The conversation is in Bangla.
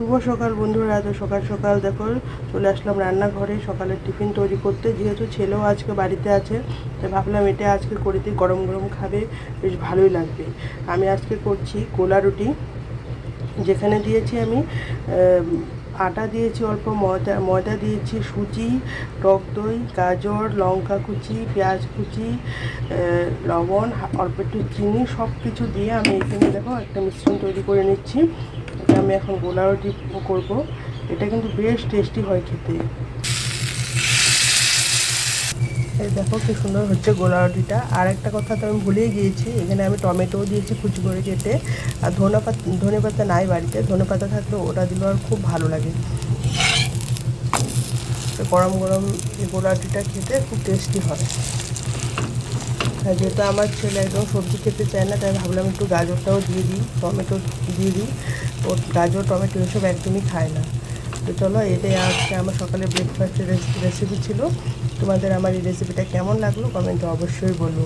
শুভ সকাল বন্ধুরা। তো সকাল সকাল দেখো চলে আসলাম রান্নাঘরে সকালের টিফিন তৈরি করতে। যেহেতু ছেলেও আজকে বাড়িতে আছে, তাই ভাবলাম এটা আজকে করে দিই, গরম গরম খাবে, বেশ ভালোই লাগবে। আমি আজকে করছি গোলা রুটি, যেখানে দিয়েছি আমি আটা দিয়েছি, অল্প ময়দা দিয়েছি, সুজি, টক দই, গাজর, লঙ্কা কুচি, পেঁয়াজ কুচি, লবণ, অল্প একটু চিনি, সব কিছু দিয়ে আমি এখানে দেখো একটা মিশ্রণ তৈরি করে নিচ্ছি। এটা আমি এখন গোলা রুটি করবো। এটা কিন্তু বেশ টেস্টি হয় খেতে। এই দেখো কি সুন্দর হচ্ছে গোলা রুটিটা। আর একটা কথা তো আমি ভুলেই গিয়েছি, এখানে আমি টমেটোও দিয়েছি কুচি করে কেটে। আর ধনে পাতা নাই বাড়িতে, ধনে পাতা থাকলে ওটা দিলেও আর খুব ভালো লাগে। তো গরম গরম এই গোলা রুটিটা খেতে খুব টেস্টি হয়। আর যেহেতু আমার ছেলে একদম সবজি খেতে চায় না, তাই ভাবলাম একটু গাজরটাও দিয়ে দিই, টমেটো দিয়ে দিই। ও গাজর টমেটো এসব একদমই খায় না। তো চলো, এটাই আজকে আমার সকালে ব্রেকফাস্টের রেসিপি ছিল। তোমাদের আমার এই রেসিপিটা কেমন লাগলো কমেন্টে অবশ্যই বলো।